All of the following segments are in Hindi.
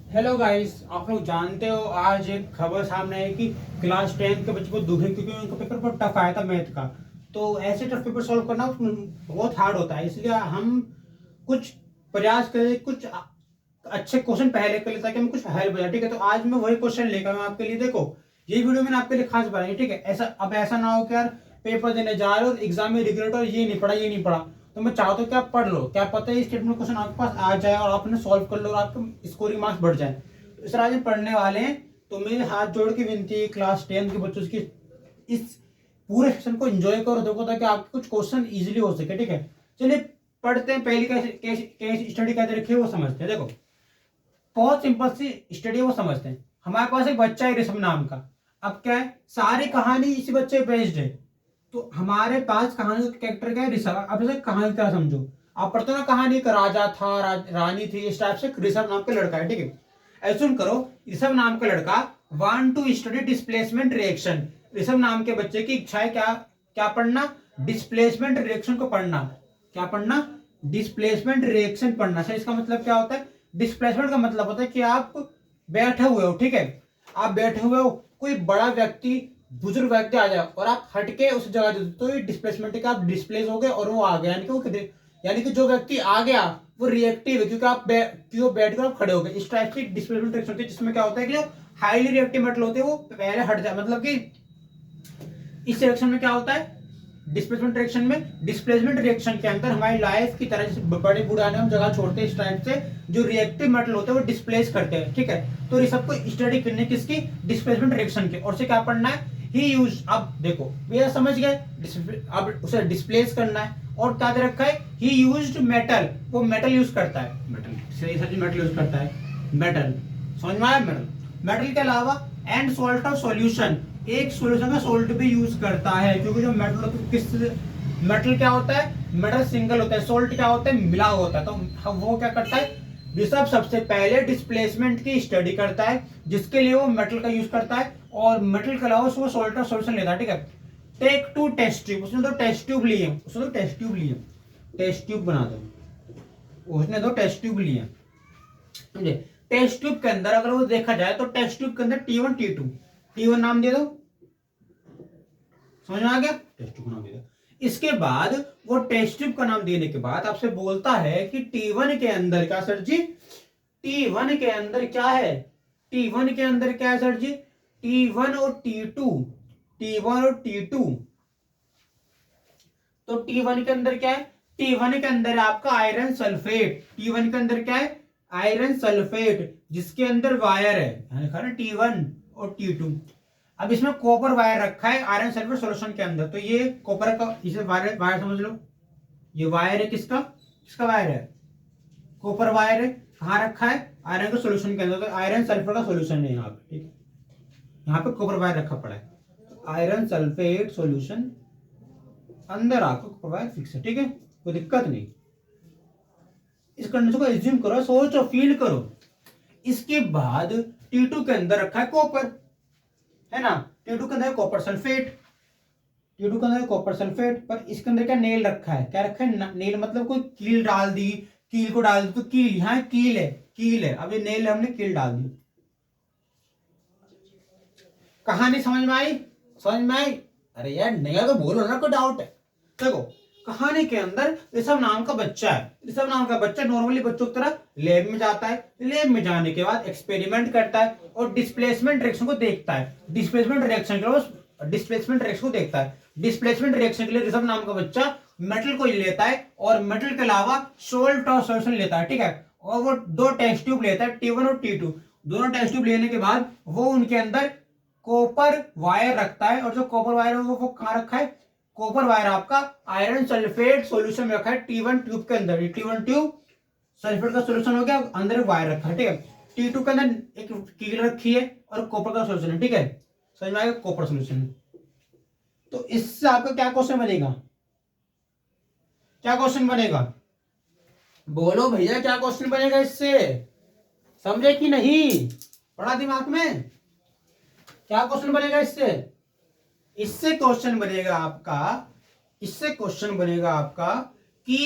हेलो गाइस, आप लोग जानते हो आज एक खबर सामने आई कि क्लास 10 के बच्चों को दुखे क्योंकि उनका पेपर बहुत टफ आया था मैथ का। तो ऐसे टफ पेपर सॉल्व करना बहुत हार्ड होता है, इसलिए हम कुछ प्रयास करें, कुछ अच्छे क्वेश्चन पहले कर ले ताकि हमें कुछ हेल्प हो जाए। ठीक है, तो आज मैं वही क्वेश्चन लेकर मैं आपके लिए, देखो ये वीडियो मैंने आपके लिए खास बनाई। ठीक है, ऐसा ना हो कि यार पेपर देने जा रहे हो एग्जाम में रिग्रेट हो, ये नहीं पढ़ा। तो मैं चाहता हूँ कि आप पढ़ लो, क्या पता है स्टेटमेंट क्वेश्चन आपके पास आ जाए और आपने सॉल्व कर लो और आपके स्कोरिंग मार्क्स बढ़ जाए। तो इस तरह आज हम पढ़ने वाले हैं। तो मेरे हाथ जोड़ के विनती है क्लास 10 के बच्चों की, इस पूरे सेशन को एंजॉय करो, देखो ताकि आपके कुछ क्वेश्चन इजीली हो सके। ठीक है, चलिए पढ़ते हैं। पहली केस स्टडी कैसे रखी है वो समझते हैं। देखो बहुत सिंपल सी स्टडी है, वो समझते हैं। हमारे पास एक बच्चा है ऋषभ नाम का। अब क्या है, सारी कहानी इसी बच्चे पे बेस्ड है। तो हमारे पास कहानी का कैरेक्टर क्या है, ऋषभ। अब इसे कहानी की तरह समझो। आप पढ़ते हो ना कहानी, का राजा था, रानी थी, इस टाइप से ऋषभ नाम का लड़का है। ठीक है, एज्यूम करो ऋषभ नाम का लड़का want to study displacement reaction. Rishabh नाम के बच्चे की इच्छा है क्या, क्या पढ़ना, डिस्प्लेसमेंट रिएक्शन को पढ़ना। क्या पढ़ना, डिस्प्लेसमेंट रिएक्शन पढ़ना। सर इसका मतलब क्या होता है, डिस्प्लेसमेंट का मतलब होता है कि आप बैठे हुए हो। ठीक है, आप बैठे हुए हो, कोई बड़ा व्यक्ति, बुजुर्ग व्यक्ति आ जाए और आप हटके उस जगह दे दो, तो ये डिस्प्लेसमेंट है कि आप डिस्प्लेस हो गए और वो आ गया। यानी कि जो व्यक्ति आ गया वो रिएक्टिव है, क्योंकि क्यों बैठ कर आप खड़े हो गए। इस टाइप की डिस्प्लेसमेंट रिएक्शन होती है, जिसमें क्या होता है कि जो हाईली रिएक्टिव मेटल होते हैं वो पहले हट जाए। मतलब कि इस रिएक्शन में क्या होता है, डिस्प्लेसमेंट रिएक्शन में, डिस्प्लेसमेंट रिएक्शन के अंदर हमारी लाइफ की तरह जैसे बड़े बुढ़ाने हम जगह छोड़ते हैं, इस टाइप से जो रिएक्टिव मेटल होते हैं वो डिस्प्लेस करते हैं। ठीक है, तो ये सबको स्टडी करने किसकी, डिस्प्लेसमेंट रिएक्शन के। और से क्या पढ़ना है, ही यूज। अब देखो भैया समझ गए, अब उसे डिस्प्लेस करना है। और क्या दे रखा है, ही यूज्ड मेटल, वो मेटल यूज करता है। मेटल सही सही मेटल यूज करता है, मेटल समझ में आया। मेटल, मेटल के अलावा एंड सॉल्ट ऑफ सॉल्यूशन, एक सॉल्यूशन का सॉल्ट भी यूज करता है। क्योंकि जो मेटल किस, मेटल क्या होता है, मेटल सिंगल होता है, सॉल्ट क्या होता है, मिला होता है। तो हम वो क्या करता है, ऋषभ सबसे पहले डिस्प्लेसमेंट की स्टडी करता है, जिसके लिए वो मेटल का यूज करता है और मेटल के अलावा वो सॉल्ट का सॉल्यूशन लेता है। ठीक है, टेक टू टेस्ट ट्यूब, उसने दो टेस्ट ट्यूब लिए, टेस्ट ट्यूब बना दो, उसने दो टेस्ट ट्यूब लिए। समझे, टेस्ट ट्यूब के अंदर अगर वो देखा जाए तो टेस्ट ट्यूब के अंदर T1 T2, T1 नाम दे दो, समझ में आ गया, टेस्ट ट्यूब नाम दे दो। इसके बाद वो टेस्ट ट्यूब का नाम देने के बाद आपसे बोलता है कि T1 के अंदर क्या सर जी, T1 के अंदर क्या है, T1 के अंदर क्या है सर जी, T1 और T2, T1 और T2। तो T1 के अंदर क्या है, T1 के अंदर आपका आयरन सल्फेट। T1 के अंदर क्या है, आयरन सल्फेट, जिसके अंदर वायर है ना T1 और T2। अब इसमें कॉपर वायर रखा है आयरन सल्फेट सॉल्यूशन के अंदर। तो ये कॉपर का, इसे वायर वायर समझ लो, ये वायर है किसका, किसका वायर है, कॉपर वायर है। कहाँ रखा है, आयरन के सॉल्यूशन के अंदर। तो आयरन सल्फेट का सॉल्यूशन है यहाँ पे। ठीक है, यहाँ पे कॉपर वायर रखा पड़ा है, आयरन सल्फेट सॉल्यूशन अंदर आपको कॉपर वायर फिक्स है। ठीक है, कोई दिक्कत नहीं। इस कंडीशन को एज्यूम करो, सोचो, फील करो। इसके बाद T2 के अंदर रखा है कॉपर, है ना, T2 के अंदर कॉपर सल्फेट, T2 के अंदर कॉपर सल्फेट। पर इसके अंदर क्या नेल रखा है, क्या रखा है, नेल मतलब कोई कील डाल दी, कील को डाल दी। तो कील, यहाँ कील है, कील है। अब ये नेल है, हमने कील डाल दी। कहानी समझ में आई, समझ में आई। अरे यार नहीं तो बोलो ना, कोई डाउट है। देखो कहानी के अंदर ऋषभ नाम का बच्चा है। ऋषभ नाम का बच्चा नॉर्मली बच्चों की तरह लैब में जाता है, लैब में जाने के बाद एक्सपेरिमेंट करता है और डिस्प्लेसमेंट रिएक्शन को देखता है। डिस्प्लेसमेंट रिएक्शन के, डिस्प्लेसमेंट रिएक्शन को देखता है। डिस्प्लेसमेंट रिएक्शन के लिए ऋषभ नाम का बच्चा मेटल को लेता है और मेटल के अलावा सोल्ट और सॉल्यूशन लेता है। ठीक है, और वो दो टेस्ट ट्यूब लेता है, T1 और T2। दोनों टेस्ट ट्यूब लेने के बाद वो उनके अंदर कॉपर वायर रखता है। और जो कॉपर वायर है वो कहाँ रखा है, कॉपर वायर आपका आयरन सल्फेट सॉल्यूशन में रखा है T1 ट्यूब के अंदर। T1 ट्यूब सल्फेट का सॉल्यूशन हो गया, अंदर वायर रखा है। ठीक है, T2 के अंदर एक कील रखी है और कॉपर का सॉल्यूशन है। ठीक है, समझ में आएगा, कॉपर सॉल्यूशन है। तो इससे आपका क्या क्वेश्चन बनेगा, क्या क्वेश्चन बनेगा, बोलो भैया क्या क्वेश्चन बनेगा इससे, समझे कि नहीं, पढ़ा दिमाग में, क्या क्वेश्चन बनेगा इससे। इससे क्वेश्चन बनेगा आपका, इससे क्वेश्चन बनेगा आपका कि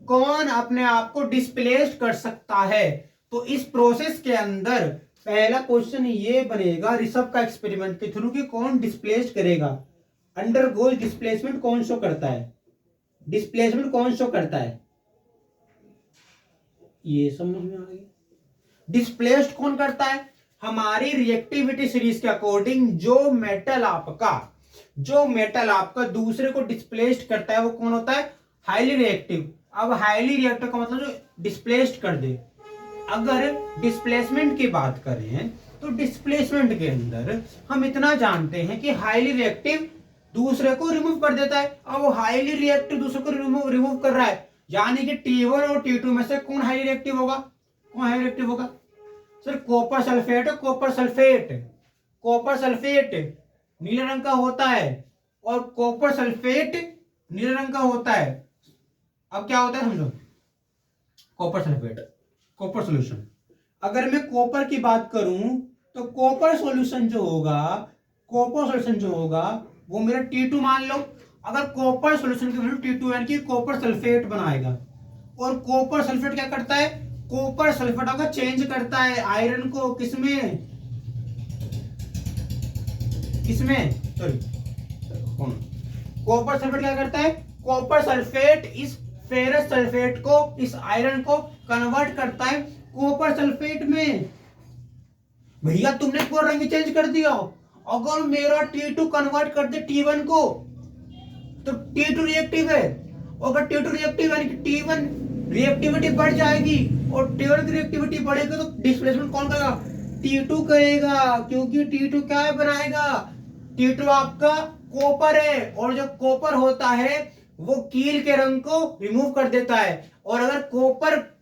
कौन अपने आप को डिस्प्लेस्ड कर सकता है। तो इस प्रोसेस के अंदर पहला क्वेश्चन ये बनेगा ऋषभ का एक्सपेरिमेंट के थ्रू कि कौन डिस्प्लेस्ड करेगा, अंडर गोज डिस्प्लेसमेंट कौन शो करता है, डिस्प्लेसमेंट कौन शो करता है, ये समझ में आ गया। डिस्प्लेस्ड कौन करता है, हमारी रिएक्टिविटी सीरीज के अकॉर्डिंग जो मेटल आपका दूसरे को डिस्प्लेस्ड करता है वो कौन होता है, हाईली रिएक्टिव। अब हाईली रिएक्टिव का मतलब जो डिस्प्लेस्ड कर दे। अगर डिस्प्लेसमेंट की बात करें तो डिस्प्लेसमेंट के अंदर हम इतना जानते हैं कि हाईली रिएक्टिव दूसरे को रिमूव कर देता है। अब वो हाईली रिएक्टिव दूसरे को रिमूव कर रहा है, यानी कि T1 और T2 में से कौन हाईली रिएक्टिव होगा, कौन हाईली रिएक्टिव होगा sir, copper sulphate. Copper sulphate नीले रंग का होता है और कॉपर सल्फेट नीले रंग का होता है। अब क्या होता है समझो, कॉपर सल्फेट, कॉपर सॉल्यूशन। अगर मैं कॉपर की बात करूं तो कॉपर सॉल्यूशन जो होगा वो मेरा T2 मान लो। अगर कॉपर सॉल्यूशन की वैल्यू T2 यानी कि कॉपर सल्फेट बनाएगा। और कॉपर सल्फेट क्या करता है, कॉपर सल्फेट अगर चेंज करता है आयरन को किसमें सॉरी कॉपर सल्फेट क्या करता है, कॉपर सल्फेट इस फेरस सल्फेट को, इस आयरन को कन्वर्ट करता है कॉपर सल्फेट में। भैया तुमने पूरा रंग चेंज कर दिया। अगर मेरा T2 कन्वर्ट कर दे T1 को तो T2 रिएक्टिव है। अगर T2 रिएक्टिव यानी कि T1 रिएक्टिविटी बढ़ जाएगी और T1 की रिएक्टिविटी बढ़ेगी तो डिस्प्लेसमेंट कौन करेगा, T2 करेगा। क्योंकि T2 क्या बनाएगा, T2 आपका कॉपर है और जो कॉपर होता है वो कील के रंग को रिमूव कर देता है। और अगर कॉपर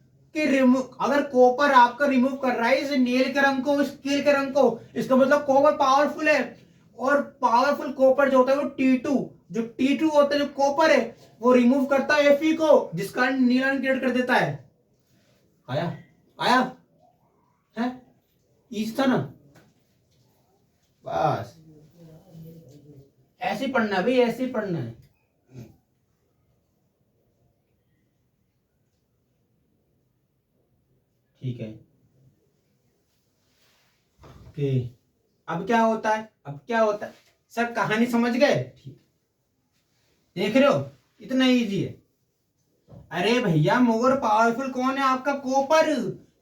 आपका रिमूव कर रहा है इस नील के रंग को, इस कील के रंग को, इसका मतलब कॉपर पावरफुल है। और पावरफुल कॉपर जो होता है वो T2 होता है, जो कॉपर है वो रिमूव करता है Fe को, जिसका नीला रंग क्रिएट कर देता है। आया है इस था ना, बस ऐसे पढ़ना है भाई, ऐसे पढ़ना है। ठीक है कि अब क्या होता है सर, कहानी समझ गए, ठीक देख रहे हो, इतना इजी है। अरे भैया मोर पावरफुल कौन है आपका,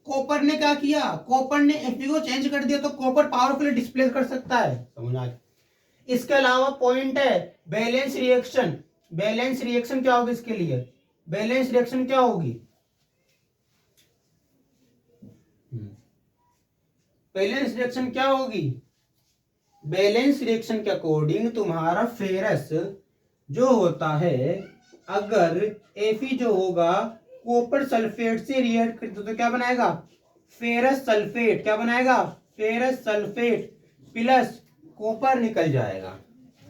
कॉपर ने क्या किया, कॉपर ने Fe को चेंज कर दिया तो कॉपर पावरफुल डिस्प्लेस कर सकता है, समझ आ गया। इसके अलावा पॉइंट है बैलेंस रिएक्शन क्या होगी इसके लिए, बैलेंस रिएक्शन क्या होगी, बैलेंस रिएक्शन क्या होगी, बैलेंस रिएक्शन के अकॉर्डिंग तुम्हारा फेरस जो होता है, अगर Fe जो होगा कॉपर सल्फेट से रिएक्ट करते तो क्या बनाएगा, फेरस सल्फेट, क्या बनाएगा, ferrous sulphate plus copper nickel जाएगा।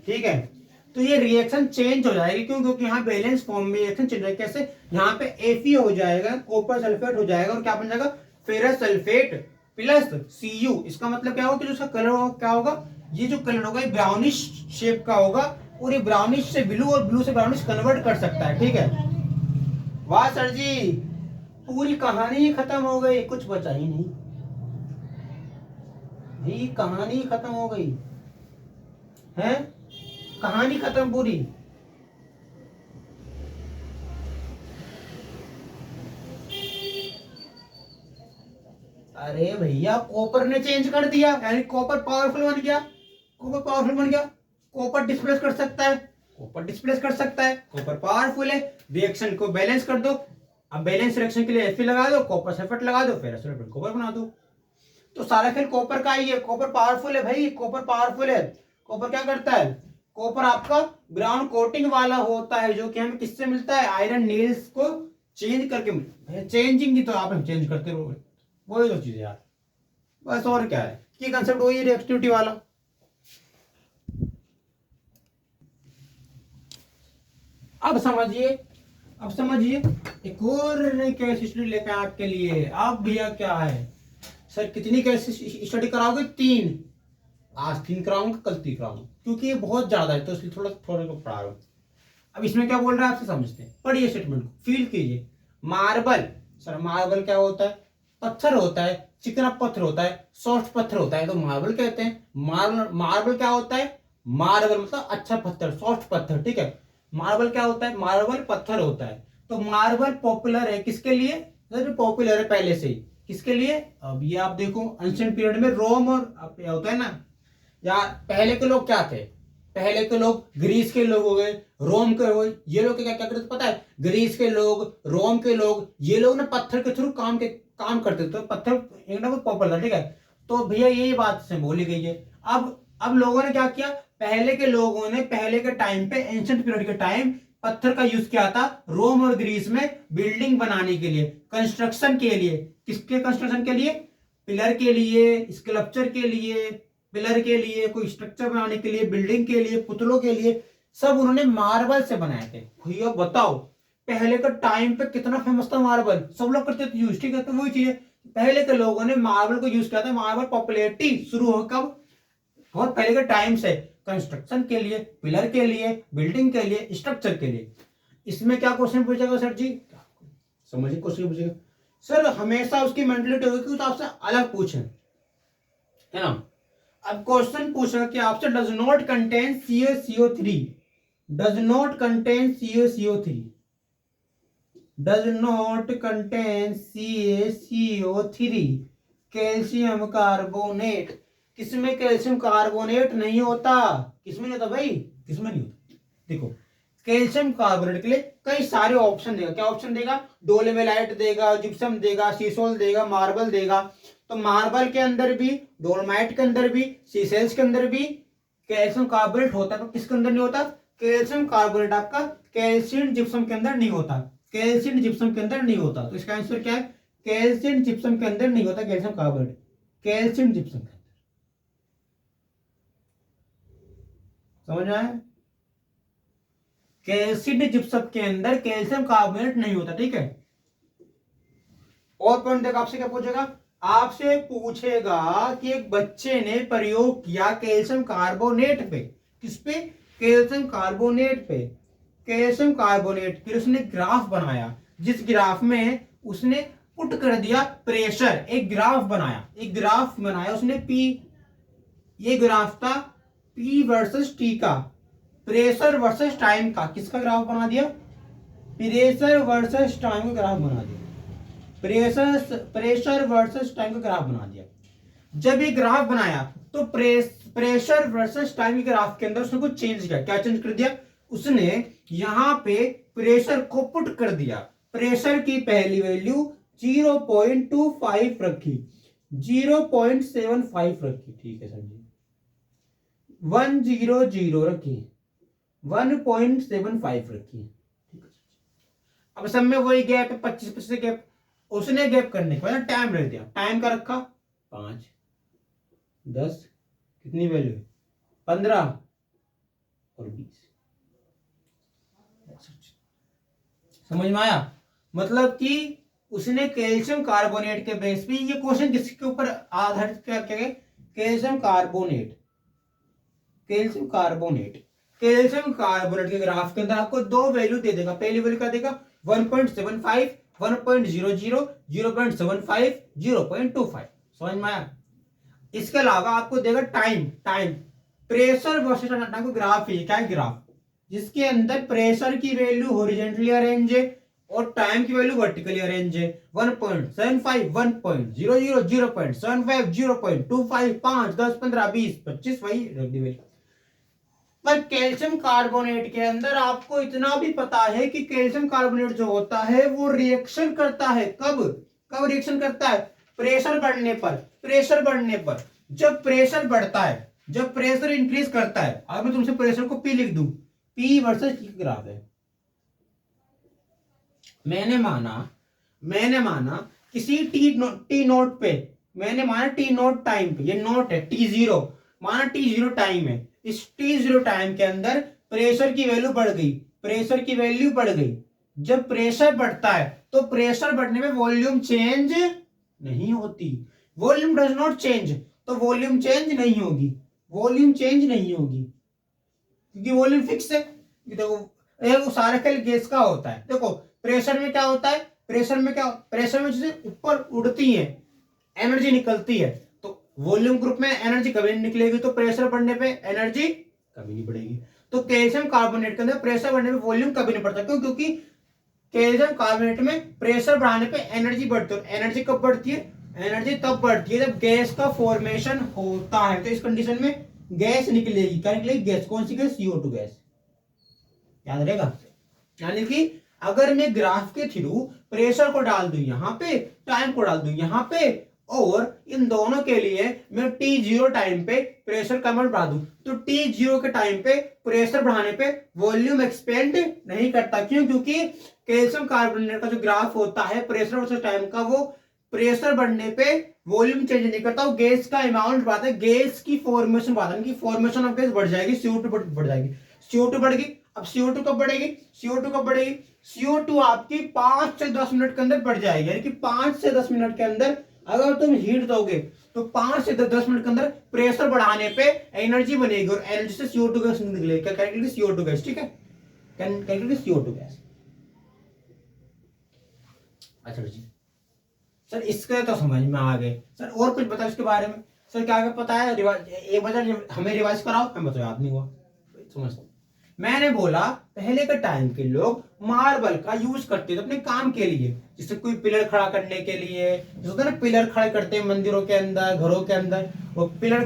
ठीक है, तो ये रिएक्शन चेंज हो जाएगी, क्यों, क्योंकि यहाँ बैलेंस फॉर्म में रिएक्शन चेंज होगा। कैसे, यहाँ पे Fe हो जाएगा, कॉपर सल्फेट हो जाएगा और क्या बन जाएगा, फेरस सल्फेट प्लस Cu। इसका मतलब क्या होगा कि जो इसका कलर होगा क्या होगा, ये जो कलर होगा ये ब्राउनिश शेप का होगा और ये ब्राउनिश से ब्लू और ब्लू से ब्राउनिश कन्वर्ट कर सकता है। ठीक है, वाह सर जी, पूरी कहानी खत्म हो गई, कुछ बचा ही नहीं भाई, कहानी खत्म हो गई है, कहानी खत्म पूरी। अरे भैया कॉपर ने चेंज कर दिया, यानी कॉपर पावरफुल बन गया, कॉपर डिस्प्लेस कर सकता है, कॉपर पावरफुल है। रिएक्शन को बैलेंस कर दो, अब बैलेंस रिएक्शन के लिए Fe लगा दो, कॉपर सल्फेट लगा दो, फिर कॉपर बना दो। तो सारा खेल कॉपर का ही है, कॉपर पावरफुल है भाई, कॉपर पावरफुल है। कॉपर क्या करता है, कॉपर आपका ग्राउंड कोटिंग वाला होता है, जो कि हमें किससे मिलता है, आयरन नील्स को चेंज करके, चेंजिंग की तो आप चेंज करते रहोगे, वही तो चीज यार, बस और क्या है कि कंसेप्ट वही रिएक्टिविटी वाला। अब समझिए एक और केस स्टडी लेकर आपके लिए। अब भैया क्या है सर, कितनी केस स्टडी कराओगे, 3, आज 3 कराऊंगा, कल 3 कराऊंगा, क्योंकि ये बहुत ज्यादा है तो इसलिए थोड़ा को पढ़ा रहा हूं। अब इसमें क्या बोल रहा है आपसे समझते हैं, पढ़िए स्टेटमेंट को, फील कीजिए। मार्बल, सर मार्बल क्या होता है, पत्थर होता है, चिकना पत्थर होता है, सॉफ्ट पत्थर होता है, तो मार्बल कहते हैं। मार्बल क्या होता है? मार्बल मतलब अच्छा पत्थर, सॉफ्ट पत्थर, ठीक है। मार्बल क्या होता है? मार्बल पत्थर होता है। तो मार्बल पॉपुलर है किसके लिए? पॉपुलर है पहले से ही। किसके लिए? अब ये आप देखो एंशिएंट पीरियड में रोम और होता है ना, या पहले के लोग क्या थे? पहले के लोग ग्रीस के लोग हो गए, रोम के हो गए, ये लोग क्या क्या करते पता है? ग्रीस के लोग, रोम के लोग, ये लोग ना पत्थर के थ्रू काम करते थे, तो पत्थर एकदम पॉपुलर, ठीक है। तो भैया यही बात से बोली गई है। अब लोगों ने क्या किया? पहले के लोगों ने पहले के टाइम पे, एंशिएंट पीरियड के टाइम, पत्थर का यूज किया था रोम और ग्रीस में बिल्डिंग बनाने के लिए, कंस्ट्रक्शन के लिए। किसके कंस्ट्रक्शन के लिए? पिलर के लिए, स्कल्पचर के लिए, पिलर के लिए, कोई स्ट्रक्चर बनाने के लिए, बिल्डिंग के लिए, पुतलों के लिए, सब उन्होंने मार्बल से बनाए थे। भैया बताओ पहले का टाइम पे कितना फेमस था मार्बल, सब लोग करते थे यूज, ठीक है। तो वही चीज है, पहले के लोगों ने मार्बल को यूज किया था। मार्बल पॉपुलैरिटी शुरू हो कब? बहुत पहले के टाइम से, कंस्ट्रक्शन के लिए, पिलर के लिए, बिल्डिंग के लिए, स्ट्रक्चर के लिए। इसमें क्या क्वेश्चन पूछेगा सर जी? समझिए क्वेश्चन पूछेगा सर, हमेशा उसकी मेंटलिटी होगी कि आपसे अलग पूछे, है ना। अब क्वेश्चन पूछेगा कि आपसे does not contain CaCO3, does not contain CaCO3, does not contain CaCO3, calcium carbonate. किसमें कैल्शियम कार्बोनेट नहीं होता? किसमें नहीं होता भाई? किसमें नहीं होता? देखो कैल्शियम कार्बोनेट के लिए कई सारे ऑप्शन देगा। क्या ऑप्शन देगा? डोलोमाइट देगा, जिप्सम देगा, सीसोल देगा, मार्बल देगा। तो मार्बल के अंदर भी, डोलोमाइट के अंदर भी, सीसेल्स के अंदर भी कैल्शियम कार्बोनेट होता है। तो किसके अंदर नहीं होता? कैल्शियम कार्बोनेट आपका कैल्शियम जिप्सम के अंदर नहीं होता, कैल्शियम जिप्सम के अंदर नहीं होता। तो इसका आंसर क्या है? कैल्शियम जिप्सम के अंदर नहीं होता कैल्शियम कार्बोनेट, कैल्शियम जिप्सम के अंदर। समझ में आया? कैल्शियम जिप्सम के अंदर कैल्शियम कार्बोनेट नहीं होता, ठीक है। और पॉइंट देखो, आपसे क्या पूछेगा? आपसे पूछेगा कि एक बच्चे ने प्रयोग किया कैल्शियम कार्बोनेट पे। किस पे? कैल्शियम कार्बोनेट पे, कैल्शियम कार्बोनेट। फिर उसने ग्राफ बनाया, जिस ग्राफ में उसने पुट कर दिया प्रेशर। एक ग्राफ बनाया, एक ग्राफ बनाया उसने पी, ये ग्राफ था पी वर्सेस टी का, प्रेशर वर्सेस टाइम का। किसका ग्राफ बना दिया? प्रेशर वर्सेस टाइम का ग्राफ बना दिया, प्रेशर वर्सेस टाइम का ग्राफ बना दिया। जब ये ग्राफ बनाया तो प्रेशर वर्सेस टाइम के ग्राफ के अंदर उसने कुछ चेंज किया। क्या चेंज कर दिया? उसने यहां पे प्रेशर को पुट कर दिया। प्रेशर की पहली वैल्यू 0.25 रखी, 0.75 रखी, ठीक है सर जी। 100 रखी, 1.75 रखी। अब सब में वही गैप है, 25 गैप। उसने गैप करने के बाद टाइम रख दिया। टाइम का रखा 5, 10, कितनी वैल्यू है? 15 और 20। समझ में आया? मतलब कि उसने कैल्शियम कार्बोनेट के बेस पे, ये क्वेश्चन किसके ऊपर आधारित क्या क्या? Calcium carbonate, calcium carbonate, calcium carbonate के ग्राफ के अंदर आपको दो वैल्यू दे देगा। पहली वैल्यू क्या देगा? 1.75, 1.00, 0.75, 0.25। समझ में आया? इसके अलावा आपको देगा time, time pressure versus time को ग्राफ है। क्या है? ग्राफ जिसके अंदर प्रेशर की वैल्यू हॉरिजॉन्टली अरेंज है और टाइम की वैल्यू वर्टिकली अरेंज है। 1.75, 1.00, 0.75, 0.25, 5, 10, 15, 20, 25, वही रख दी वैल्यू। पर कैल्शियम कार्बोनेट के अंदर आपको इतना भी पता है कि कैल्शियम कार्बोनेट जो होता है वो रिएक्शन करता है। कब? कब रिएक्शन करता है? प्रेशर बढ़ने पर, प्रेशर बढ़ने पर। जब प्रेशर बढ़ता है, जब प्रेशर इंक्रीज करता है, अगर मैं तुमसे प्रेशर को पी लिख दूं, पी वर्सेस टी ग्राफ है। मैंने माना किसी टी नोट पे, मैंने माना टी नोट टाइम पे, ये नोट है T0, माना T0 टाइम है। इस T0 टाइम के अंदर प्रेशर की वैल्यू बढ़ गई, प्रेशर की वैल्यू बढ़ गई। जब प्रेशर बढ़ता है तो प्रेशर बढ़ने में वॉल्यूम चेंज नहीं होती, वॉल्यूम डज नॉट चेंज, तो वॉल्यूम चेंज नहीं होगी, वॉल्यूम चेंज नहीं होगी क्योंकि वॉल्यूम फिक्स है। देखो वो सारा खेल गैस का होता है। देखो प्रेशर में क्या होता है? प्रेशर में क्या, प्रेशर में चीजें ऊपर उड़ती है, एनर्जी निकलती है, तो वॉल्यूम ग्रुप में एनर्जी कभी नहीं निकलेगी, तो प्रेशर बढ़ने पे एनर्जी कभी नहीं बढ़ेगी। तो कैल्शियम कार्बोनेट के अंदर प्रेशर बढ़ने पे वॉल्यूम कभी नहीं बढ़ता, क्यों? क्योंकि कैल्शियम कार्बोनेट में प्रेशर बढ़ाने पे एनर्जी बढ़ती है। एनर्जी कब बढ़ती है? एनर्जी तब बढ़ती है जब गैस का फॉर्मेशन होता है। तो इस कंडीशन में गैस निकलेगी। क्या निकलेगी? गैस। कौन सी गैस? CO2 gas. याद रहेगा। यानी कि अगर मैं ग्राफ के थ्रू प्रेशर को डाल दूं यहां पे, टाइम को डाल दूं यहां पे, और इन दोनों के लिए मैं T0 टाइम पे प्रेशर का अमाउंट बढ़ा दूं, तो T0 के टाइम पे प्रेशर बढ़ाने पे वॉल्यूम एक्सपेंड नहीं करता। क्यों? क्योंकि कैल्शियम कार्बोनेट का जो ग्राफ होता है प्रेशर वर्सेस टाइम का, वो प्रेशर बढ़ने पे वॉल्यूम चेंज नहीं करता, वो गैस का अमाउंट बढ़ाता है, गैस की फॉर्मेशन बढ़ाता है। फॉर्मेशन ऑफ गैस बढ़ जाएगी, CO2 बढ़ जाएगी। CO2 बढ़ गई। अब CO2 कब बढ़ेगी? CO2 कब बढ़ेगी? CO2 आपकी 5 से 10 मिनट के अंदर बढ़ जाएगी। यानी कि 5 से 10 मिनट के अंदर अगर तुम हीट दोगे तो 5 से 10 मिनट के अंदर प्रेशर बढ़ाने पे एनर्जी बनेगी, और एनर्जी से CO2 गैस निकलेगी। क्या करेंगे? CO2 gas. ठीक है, करेंगे CO2 गैस। अच्छा जी सर, इसके तो समझ में आ गए। सर और कुछ बताओ इसके बारे में। सर क्या क्या पता है? एक बार हमें रिवाइज कराओ। हमें तो याद नहीं हुआ। समझ, मैंने बोला पहले के टाइम के लोग मार्बल का यूज करते थे अपने काम के लिए, जैसे कोई पिलर खड़ा करने के लिए, जैसे होता है ना पिलर खड़े करते हैं मंदिरों के अंदर, घरों के अंदर, वो पिलर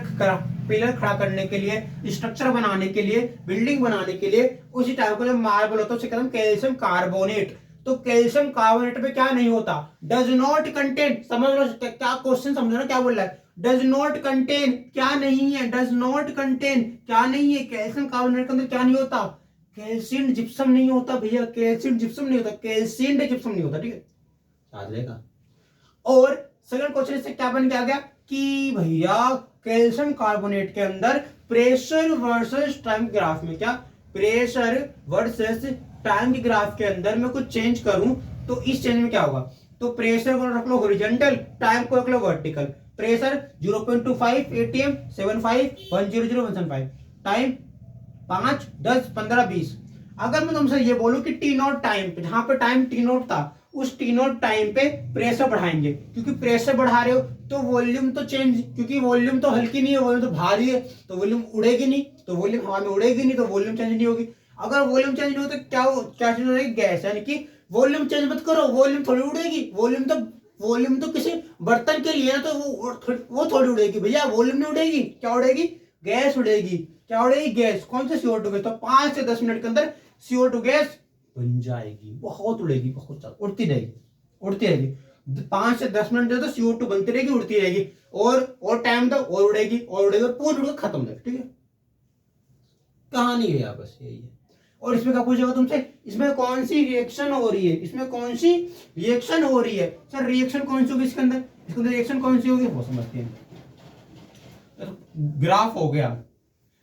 खड़ा करने के लिए, स्ट्रक्चर बनाने के लिए, बिल्डिंग बनाने के लिए। उसी टाइम का जो मार्बल होता है उसे कहते हैं कैल्शियम कार्बोनेट। तो कैल्शियम कार्बोनेट में क्या नहीं होता? Does not contain. समझ लो क्या क्वेश्चन, समझ लो क्या बोल रहा है। डज नॉट कंटेन क्या नहीं है? डज नॉट कंटेन क्या नहीं है? कैल्शियम कार्बोनेट के अंदर क्या नहीं होता? कैल्शियम जिप्सम नहीं होता भैया, कैल्शियम जिप्सम नहीं होता, कैल्शियम जिप्सम नहीं होता। ठीक है, याद रहेगा। और सेकंड क्वेश्चन से क्या बन के आ गया कि भैया कैल्शियम कार्बोनेट के अंदर प्रेशर वर्सेस टाइम ग्राफ में, क्या प्रेशर वर्सेस टाइम के ग्राफ के अंदर मैं कुछ चेंज करूं तो इस चेंज में क्या होगा? तो प्रेशर को रख लो हॉरिजॉन्टल, टाइम को रख लो वर्टिकल। Pressure 0.25 ATM 75 100 175, time 5 10 15 20। अगर मैं तुमसे ये बोलूं कि T0 टाइम पे, जहां पे टाइम T0 था, उस T0 टाइम पे प्रेशर बढ़ाएंगे, क्योंकि प्रेशर बढ़ा रहे हो तो वॉल्यूम तो चेंज, क्योंकि वॉल्यूम तो हल्की नहीं है, वॉल्यूम तो भारी है, तो वॉल्यूम उड़ेगी नहीं, तो वॉल्यूम हवा में उड़ेगी नहीं, तो वॉल्यूम चेंज नहीं होगी। अगर वॉल्यूम चेंज नहीं हो तो क्या चेंज हो जाएगी? गैस। यानी कि वॉल्यूम चेंज मत करो, वॉल्यूम थोड़ी उड़ेगी। वॉल्यूम तो किसी बर्तन के लिए है, तो वो थोड़ी उड़ेगी भैया, वॉल्यूम नहीं उड़ेगी। क्या उड़ेगी? गैस उड़ेगी। क्या उड़ेगी? गैस। कौन सी? CO2 gas. तो 5 से 10 मिनट के अंदर CO2 गैस बन जाएगी, बहुत उड़ेगी, बहुत ज्यादा उड़ती रहेगी, उड़ती रहेगी। 5 से 10 मिनट तो CO2 बनती रहेगी, उड़ती रहेगी, और टाइम तो और उड़ेगी, और उड़ेगी, पूरी उड़कर खत्म हो जाएगी। ठीक है, कहानी है यहाँ, बस यही है। और इसमें क्या पूछेगा तुमसे? इसमें कौन सी रिएक्शन हो रही है? इसमें कौन सी रिएक्शन हो रही है? सर रिएक्शन कौन सी होगी इसके अंदर? इसके अंदर रिएक्शन कौन सी होगी वो समझते हैं। ग्राफ हो गया।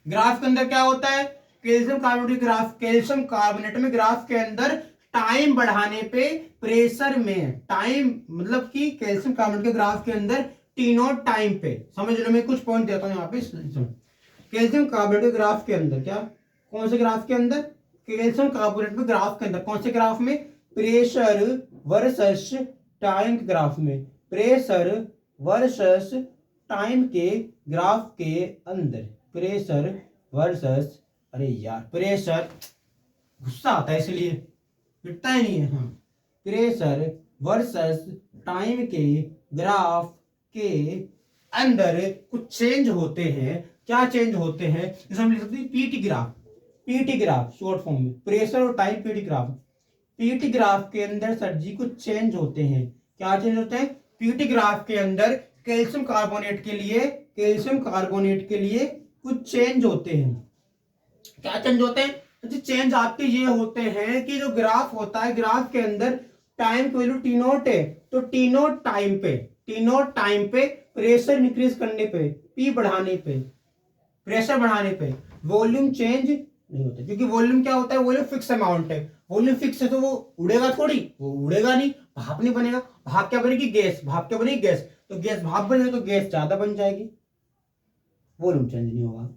ग्राफ के अंदर क्या होता है? Calcium carbonate graph, calcium carbonate में ग्राफ के अंदर टाइम बढ़ाने पे प्रेशर में, टाइम मतलब कि कैल्शियम कार्बोनेट के ग्राफ के अंदर T0 टाइम पे, समझ लो मैं कुछ पॉइंट देता हूं यहाँ पे। कैल्शियम कार्बोनेट के ग्राफ के अंदर, क्या कौन से ग्राफ के अंदर? कैल्शियम कार्बोनेट में ग्राफ के अंदर, कौन से ग्राफ में? प्रेशर वर्सेस टाइम के ग्राफ में, प्रेशर वर्सेस टाइम के ग्राफ के अंदर, प्रेशर वर्सेस, अरे यार प्रेशर, गुस्सा आता है इसलिए मिटता ही नहीं है। हाँ, प्रेशर वर्सेस टाइम के ग्राफ के अंदर कुछ चेंज होते हैं। क्या चेंज होते हैं? जैसे हम लिख सकते हैं PT graph, PT graph short form में, प्रेशर और time PT graph. PT graph के अंदर सर जी कुछ चेंज होते हैं। क्या चेंज होते हैं? पीटी ग्राफ के अंदर कैल्शियम कार्बोनेट के लिए, कैल्शियम कार्बोनेट के लिए कुछ चेंज होते हैं। क्या चेंज होते हैं? चेंज आपके ये होते हैं कि जो ग्राफ होता है, ग्राफ के अंदर टाइम की वैल्यू T0 है, तो T0 टाइम पे, T0 टाइम पे प्रेशर इंक्रीज करने पे, पी बढ़ाने पे, प्रेशर बढ़ाने पे वॉल्यूम चेंज नहीं होता, क्योंकि वॉल्यूम क्या होता है? वॉल्यूम फिक्स अमाउंट है। वॉल्यूम फिक्स है तो वो उड़ेगा थोड़ी, वो उड़ेगा नहीं, भाप नहीं बनेगा। भाप क्या बनेगी? गैस। भाप क्या बनेगी? गैस। तो गैस भाप बनेगी तो गैस ज्यादा बन जाएगी, वॉल्यूम चेंज नहीं होगा।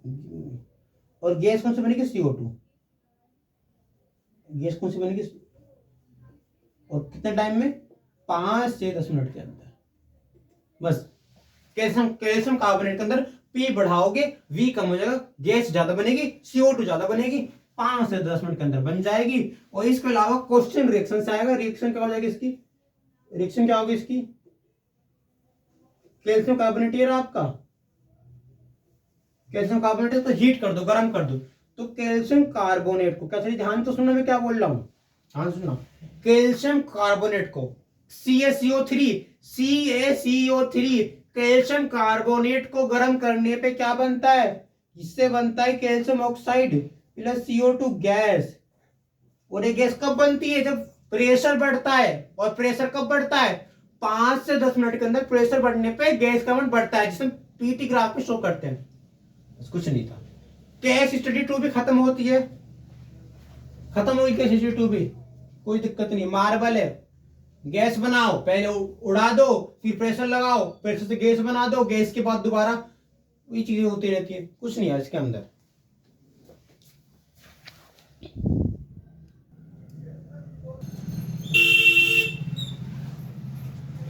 और गैस कौन सी बनेगी? CO2। गैस कौन सी बनेगी? और कितने टाइम में? 5 से 10 मिनट के अंदर। बस कैल्शियम कार्बोनेट के अंदर पी बढ़ाओगे, वी कम हो जाएगा, गैस ज्यादा बनेगी, CO2 ज्यादा बनेगी, 5 से 10 मिनट के अंदर बन जाएगी। और इसके अलावा क्वेश्चन रिएक्शन से आएगा। रिएक्शन क्या हो जाएगी इसकी? रिएक्शन क्या होगी इसकी? कैल्शियम कार्बोनेट ये रहा आपका, कैल्शियम कार्बोनेट तो हीट कर दो, गर्म कर दो। तो कैल्शियम कार्बोनेट को कैसे, ध्यान तो सुनना मैं क्या बोल रहा हूं, ध्यान सुनना। कैल्शियम कार्बोनेट को CaCO3 कैल्शियम कार्बोनेट को गर्म करने पे क्या बनता है? इससे बनता है calcium oxide plus CO2 gas. और ये गैस कब बनती है? जब प्रेशर बढ़ता है। और प्रेशर कब बढ़ता है? 5 से 10 मिनट के अंदर प्रेशर बढ़ने पे गैस का अमाउंट बढ़ता है, जिसे पीटी ग्राफ में शो करते हैं। बस कुछ नहीं था। केस स्टडी 2 भी खत्म होती है, खत्म होगी केस स्टडी 2 भी, कोई दिक्कत नहीं। मार्बल है, गैस बनाओ, पहले उड़ा दो, फिर प्रेशर लगाओ, प्रेशर से गैस बना दो, गैस के बाद दोबारा वही चीजें होती रहती है, कुछ नहीं है इसके अंदर।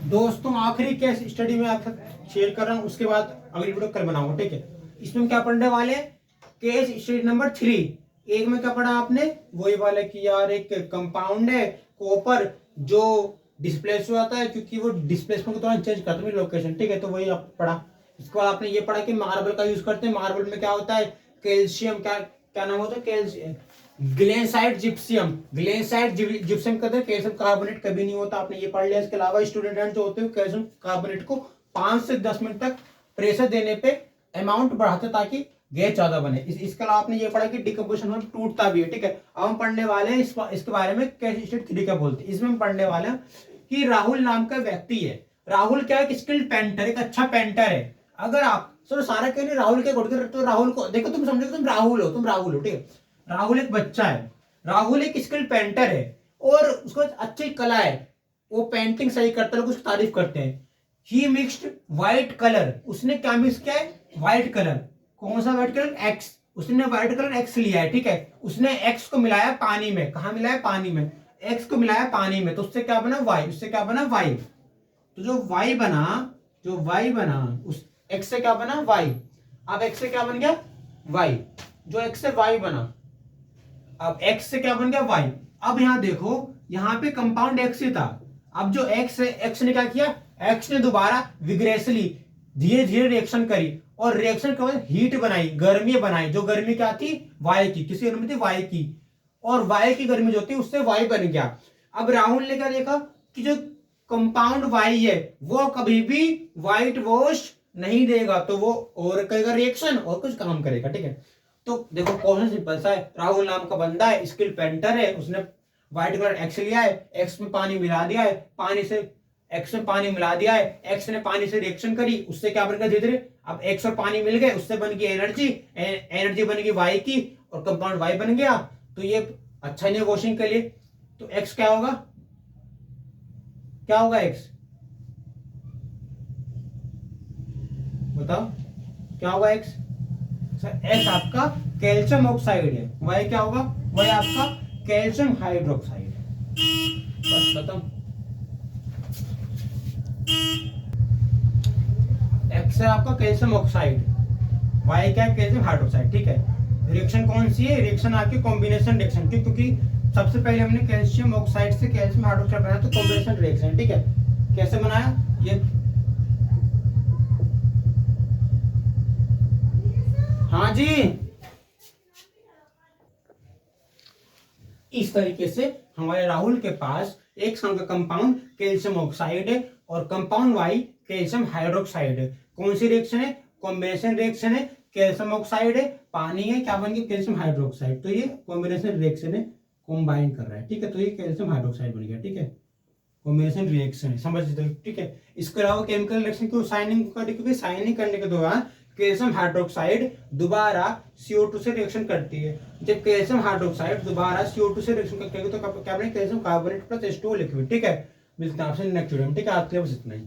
दोस्तों आखिरी केस स्टडी में आपसे शेयर कर रहा हूं, उसके बाद अगली वीडियो कल बनाऊंगा, ठीक है। इसमें क्या पढ़ने वाले? Case study number 3। एक में क्या पढ़ा आपने? वही वाले कि यार एक कंपाउंड है कॉपर जो डिस्प्लेस होता है, क्योंकि वो डिस्प्लेसमेंट को थोड़ा चेंज करता है लोकेशन, ठीक है। तो वही आप पढ़ा। इसके बाद आपने ये पढ़ा कि मार्बल का यूज करते हैं। मार्बल में क्या होता है? कैल्शियम, क्या नाम होता है? कैल्शियम ग्लेसाइड जिप्सियम, ग्लेसाइड जिप्सियम कहते हैं, कैल्शियम कार्बोनेट कभी नहीं होता, आपने ये पढ़ लिया। इसके अलावा स्टूडेंट जो होते हैं कैल्शियम कार्बोनेट को 5 से 10 मिनट तक प्रेशर देने पे अमाउंट बढ़ाते ताकि गैस ज्यादा बने। इसके अलावा आपने ये पढ़ा कि डिकम्पोजिशन में टूटता भी है, ठीक है। अब हम पढ़ने वाले हैं इसके बारे में, केस स्टडी 3 क्या बोलते हैं। इसमें हम पढ़ने वाले हैं कि राहुल नाम का व्यक्ति है। राहुल क्या है? स्किल्ड पेंटर, एक अच्छा पेंटर है। अगर आप सर सारा कह रहे राहुल के गुड़, तो राहुल को देखो, तुम समझो तुम राहुल हो, ठीक है। राहुल एक बच्चा है, राहुल एक स्किल्ड पेंटर है और उसको अच्छी कला है, वो पेंटिंग सही करता है, लोग उसकी तारीफ करते हैं। ही मिक्स्ड व्हाइट कलर, उसने क्या मिक्स किया है? White colour. कौन सा व्हाइट कलर? एक्स। उसने व्हाइट कलर एक्स लिया है, ठीक है। उसने एक्स को मिलाया पानी में। कहा मिलाया? पानी में। एक्स को मिलाया पानी में, तो उससे क्या बना? वाई। उससे क्या बना? वाई। तो जो वाई बना उस एक्स से क्या बना? वाई। अब एक्स से क्या बन गया? वाई। जो एक्स से वाई बना, अब x से क्या बन गया? y। अब यहां देखो, यहां पे कंपाउंड x ही था। अब जो x है, x ने क्या किया? x ने दोबारा विग्रेसली धीरे धीरे रिएक्शन करी और रिएक्शन के बाद हीट बनाई, गर्मी बनाई। जो गर्मी क्या थी? y की। किसी गर्मी थी? y की। और y की गर्मी जो थी उससे y बन गया। अब राहुल ने क्या देखा कि जो कंपाउंड y है वो कभी भी व्हाइट वॉश नहीं देगा, तो वो और करेगा रिएक्शन और कुछ काम करेगा, ठीक है। तो देखो क्वेश्चन सिंपल सा है। राहुल नाम का बंदा है, स्किल पेंटर है, उसने व्हाइट कलर एक्स लिया है, एक्स में पानी मिला दिया है, पानी से एक्स में पानी मिला दिया है, एक्स ने पानी से रिएक्शन करी, उससे क्या बन गया? धीरे धीरे अब एक्स और पानी मिल गए, उससे बन गई एनर्जी, एनर्जी बन गई वाई की और कंपाउंड वाई बन गया। तो ये अच्छा नहीं है वॉशिंग के लिए। तो एक्स क्या होगा? क्या होगा एक्स? बताओ क्या होगा एक्स? एक्स आपका कैल्शियम ऑक्साइड है, वाई क्या होगा? वाई आपका कैल्शियम हाइड्रोक्साइड है। बस खत्म। एक्स है आपका कैल्शियम ऑक्साइड, वाई क्या है? कैल्शियम हाइड्रोक्साइड, ठीक है। रिएक्शन कौन सी है? रिएक्शन आपकी कॉम्बिनेशन रिएक्शन, क्योंकि सबसे पहले हमने कैल्शियम ऑक्साइड से कैल्शियम हाइड्रोक्साइड बनाया, तो कॉम्बिनेशन रिएक्शन, ठीक है। कैसे बनाया? ये हाँ जी, इस तरीके से हमारे राहुल के पास एक संग का कंपाउंड कैल्शियम ऑक्साइड है और कंपाउंड वाई कैल्शियम हाइड्रोक्साइड है। कौन सी रिएक्शन है? कॉम्बिनेशन रिएक्शन है। कैल्शियम ऑक्साइड है, पानी है, क्या बन गया? Calcium hydroxide. तो ये कॉम्बिनेशन रिएक्शन है, कॉम्बाइन कर रहा है, ठीक है। तो ये कैल्शियम हाइड्रोक्साइड बन गया, ठीक है। कॉम्बिनेशन रिएक्शन है, समझ लीजिए, ठीक है। इसके अलावा केमिकल रिएक्शन को साइनिंग करने के दौरान कैल्शियम हाइड्रोक्साइड दोबारा CO2 से रिएक्शन करती है। जब कैल्शियम हाइड्रोक्साइड दोबारा CO2 से रिएक्शन करती है तो क्या बनेगा? Calcium carbonate plus H2O liquid, ठीक है। मिलते हैं आपसे नेक्स्ट वीडियो में, ठीक है। आज के लिए बस इतना ही।